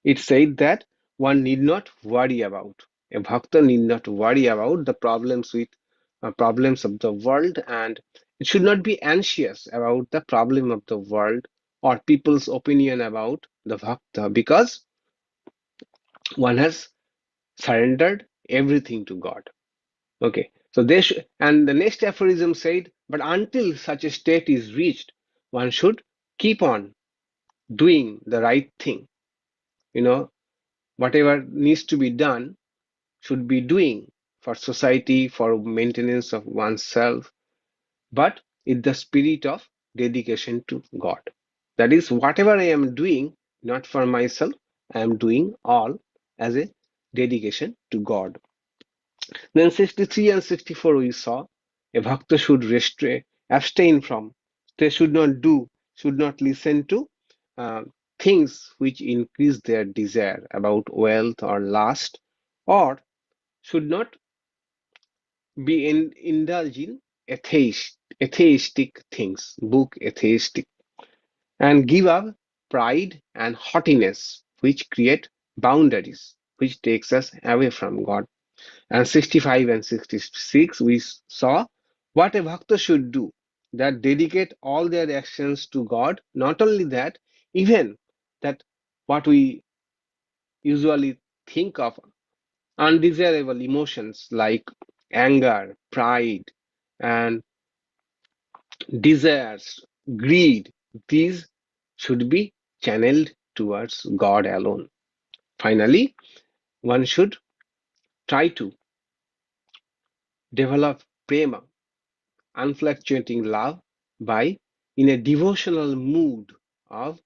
It said that one need not worry about. A bhakta need not worry about the problems of the world, and it should not be anxious about the problem of the world or people's opinion about the bhakta, because one has surrendered everything to God. Okay, so and the next aphorism said, but until such a state is reached, one should keep on doing the right thing. Whatever needs to be done should be doing for society, for maintenance of oneself, but in the spirit of dedication to God. That is, whatever I am doing, not for myself, I am doing all as a dedication to God. Then 63 and 64 we saw a bhakta should abstain from. They should not listen to uh, things which increase their desire about wealth or lust, or should not be indulge in atheistic things, book atheistic, and give up pride and haughtiness, which create boundaries, which takes us away from God. And 65 and 66, we saw what a bhakta should do, that dedicate all their actions to God. Not only that, even that what we usually think of undesirable emotions like anger, pride, and desires, greed, these should be channeled towards God alone. Finally, one should try to develop prema, unfluctuating love, by in a devotional mood of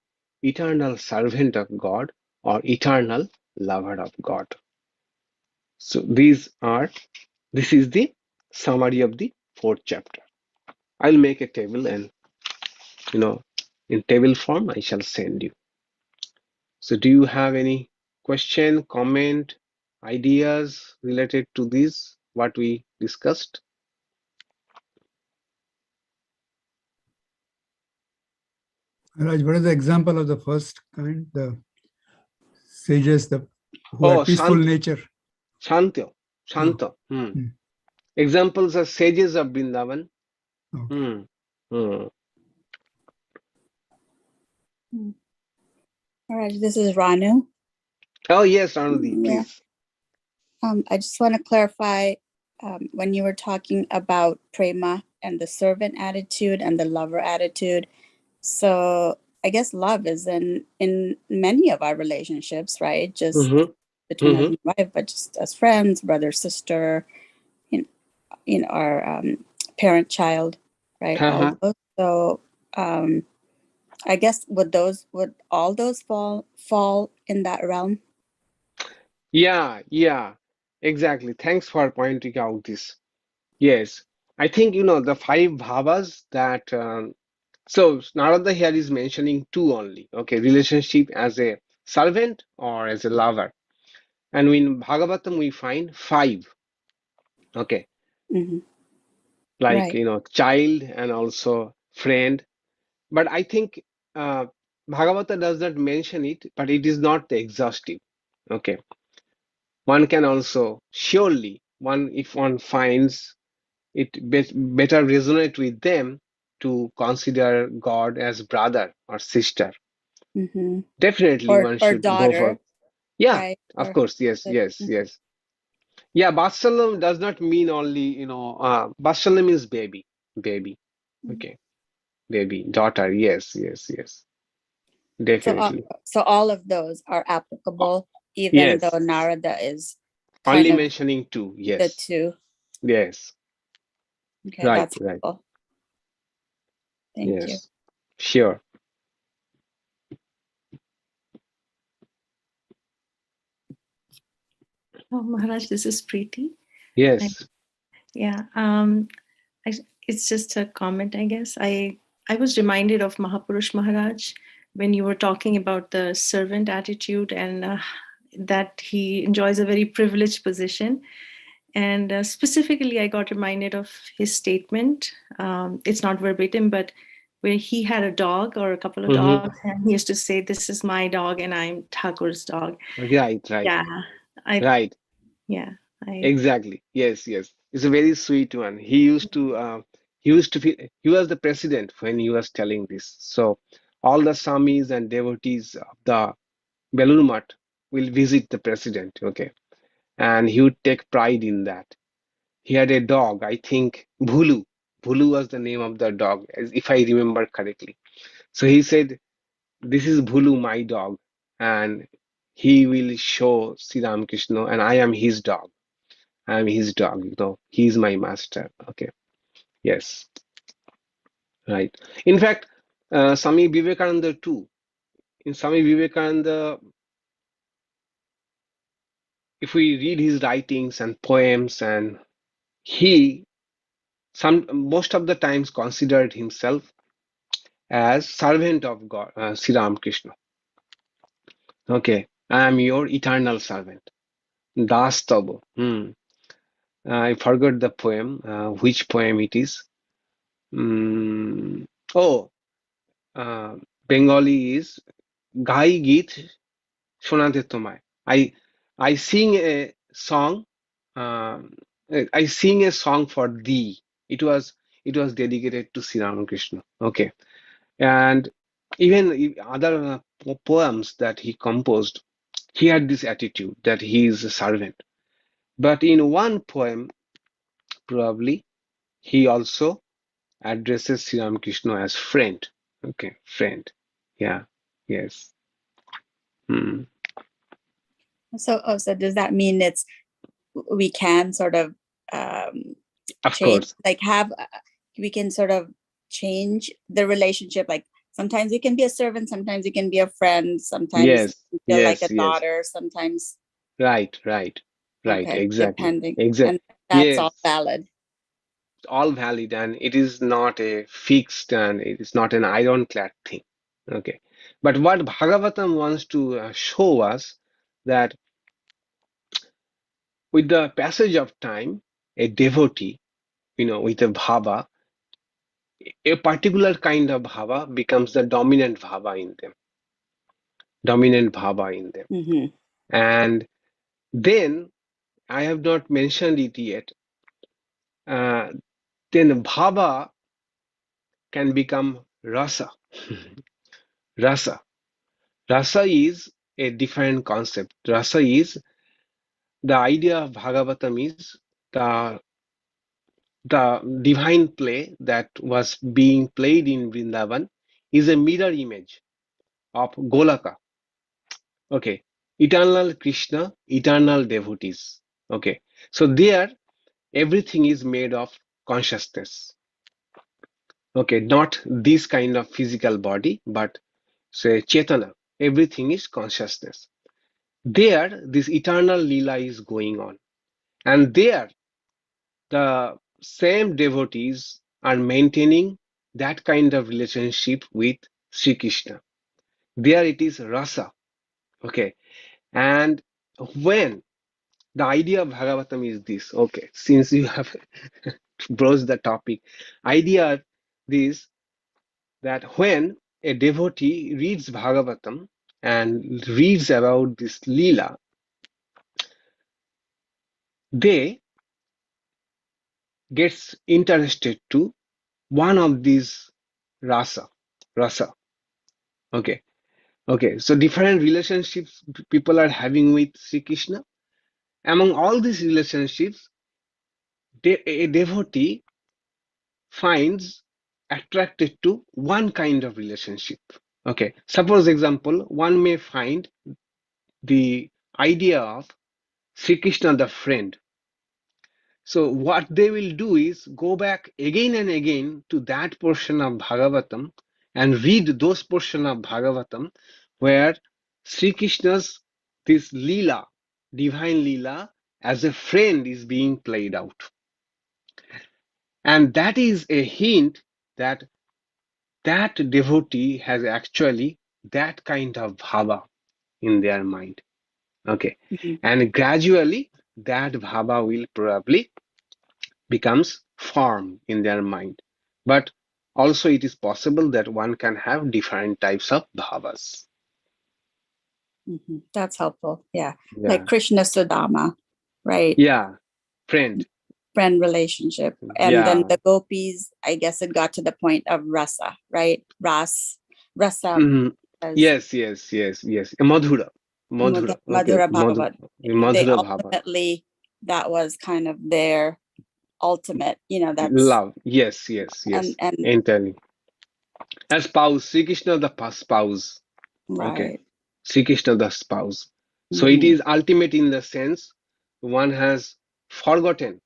eternal servant of God or eternal lover of God. So this is the summary of the fourth chapter. I'll make a table and in table form I shall send you. So do you have any question, comment, ideas related to this, what we discussed? Raj, what is the example of the first kind? The sages who Oh, had peaceful nature. Shanta. Oh. Examples are sages of Vrindavan. Okay. All right, this is Ranu. Oh yes, Anandi, Yeah. please. I just want to clarify when you were talking about prema and the servant attitude and the lover attitude. So I guess love is in many of our relationships, right? Just between husband and wife, but just as friends, brother, sister, our parent, child, right? All those. So I guess would all those fall in that realm? Yeah, exactly. Thanks for pointing out this. Yes, I think the five bhavas that. So Narada here is mentioning two only. Okay, relationship as a servant or as a lover, and in Bhagavatam we find five. Okay, like Right. child and also friend. But I think Bhagavata does not mention it, but it is not the exhaustive. Okay, one can also surely if one finds it better resonate with them to consider God as brother or sister. Definitely one Or should go daughter, for. Yeah, right? of course. Yes. Yeah, Vatsalam does not mean only, Vatsalam means baby. Okay, baby, daughter. Yes. Definitely. So all of those are applicable, even Yes. though Narada is kind Only of mentioning two. the Yes. two. Yes. Okay, Right. that's helpful. Thank you. Yes. Sure. Oh, Maharaj, this is Preeti. Yes. Yeah. It's just a comment, I guess. I was reminded of Mahapurush Maharaj when you were talking about the servant attitude and that he enjoys a very privileged position. And specifically, I got reminded of his statement. It's not verbatim, but where he had a dog or a couple of dogs, and he used to say, "This is my dog, and I'm Thakur's dog." Right. Yeah, Right. yeah. Exactly. Yes. It's a very sweet one. He was the president when he was telling this. So all the Swamis and devotees of the Belur Math will visit the president. Okay. And he would take pride in that. He had a dog, I think Bhulu. Bhulu was the name of the dog, if I remember correctly. So he said, "This is Bhulu, my dog, and he will show Sri Ramakrishna, and I am his dog. I am his dog, he's my master." Okay. Yes. Right. In fact, Swami Vivekananda too. In Swami Vivekananda, if we read his writings and poems, and he most of the times considered himself as servant of God, Sri Ramakrishna. Okay, I am your eternal servant. Das Tabo. I forgot the poem, which poem it is. Oh, Bengali is গাই গীত শোনাতে তোমায়. I sing a song. um, I sing a song for thee. It was dedicated to Sri Ramakrishna. Okay. And even other poems that he composed, he had this attitude that he is a servant. But in one poem, probably, he also addresses Sri Ramakrishna as friend. Okay, friend. Yeah, yes. Hmm. So does that mean we can sort of Of change, course. like we can sort of change the relationship? Like sometimes you can be a servant, sometimes you can be a friend, sometimes Yes, you feel like yes, a yes. daughter, sometimes. Right, right, right. Okay, Exactly. depending. Exactly. And that's Yes, all valid. all valid, and it is not a fixed, and it is not an ironclad thing. Okay. But what Bhagavatam wants to show us, that with the passage of time, a devotee, with a bhava, a particular kind of bhava becomes the dominant bhava in them. Dominant bhava in them. Mm-hmm. And then, I have not mentioned it yet, then bhava can become rasa. Rasa. Rasa is a different concept. Rasa is, the idea of Bhagavatam is the divine play that was being played in Vrindavan is a mirror image of Golaka. Okay. Eternal Krishna, eternal devotees. Okay. So there, everything is made of consciousness. Okay. Not this kind of physical body, but say Chetana. Everything is consciousness. There, this eternal Leela is going on. And there, the same devotees are maintaining that kind of relationship with Sri Krishna. There it is rasa. Okay. And when the idea of Bhagavatam is this, okay, since you have broached the topic, idea this, that when a devotee reads Bhagavatam and reads about this Leela, they gets interested to one of these rasa. Okay. Okay. So different relationships people are having with Sri Krishna. Among all these relationships, a devotee finds attracted to one kind of relationship. Okay. Suppose example, one may find the idea of Sri Krishna the friend. So what they will do is go back again and again to that portion of Bhagavatam and read those portion of Bhagavatam where Sri Krishna's this Leela, divine Leela, as a friend is being played out. And that is a hint that that devotee has actually that kind of bhava in their mind. Okay. Mm-hmm. And gradually that bhava will probably becomes form in their mind. But also it is possible that one can have different types of bhavas. Mm-hmm. That's helpful. Yeah. Yeah. Like Krishna Sudama, right? Yeah. Friend Relationship. And then the gopis, I guess it got to the point of rasa, right? Rasa. Mm-hmm. Yes. Madhura Bhava. They Bhava. ultimately, that was kind of their ultimate, that's love. Yes. and Entirely. As spouse, Sri Krishna the spouse. right. Okay. Sri Krishna the spouse. So it Mm-hmm. is ultimate in the sense one has forgotten,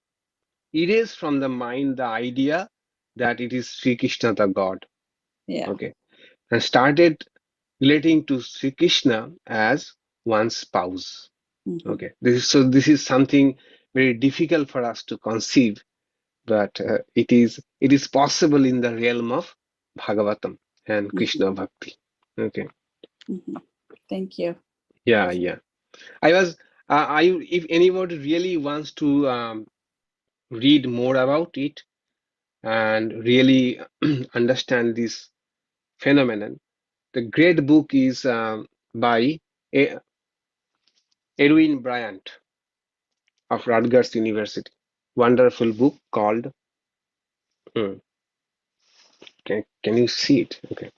erased from the mind the idea that it is Sri Krishna the God. Yeah. Okay. And started relating to Sri Krishna as one's spouse. Mm-hmm. Okay. This is something very difficult for us to conceive, but it is possible in the realm of Bhagavatam and Krishna Bhakti. Okay. Mm-hmm. Thank you. Yeah. If anybody really wants to read more about it and really understand this phenomenon, The great book is by Edwin Bryant of Rutgers University. Wonderful book called. Can you see it? Okay.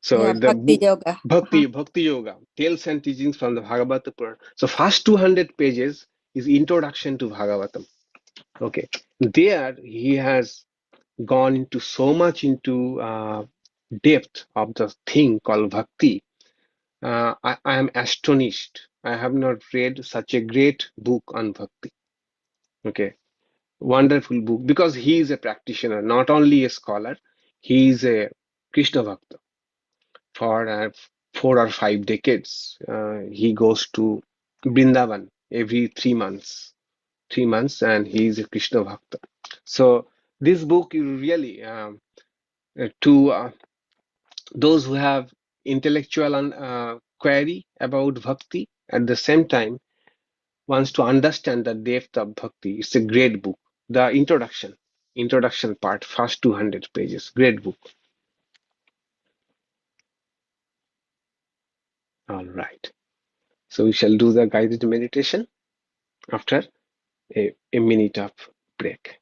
So Yeah, the Bhakti book Yoga. Bhakti Yoga, Tales and Teachings from the Bhagavata Purana. So first 200 pages is introduction to Bhagavatam. Okay. There he has gone into so much into depth of the thing called bhakti. I am astonished. I have not read such a great book on bhakti. Okay, wonderful book because he is a practitioner, not only a scholar. He is a Krishna Bhakta for 4 or 5 decades. He goes to Brindavan every 3 months, 3 months, and he is a Krishna Bhakta. So this book is really to those who have intellectual query about bhakti, at the same time wants to understand the depth of bhakti. It's a great book. The introduction part, first 200 pages, great book. All right. So we shall do the guided meditation after a minute of break.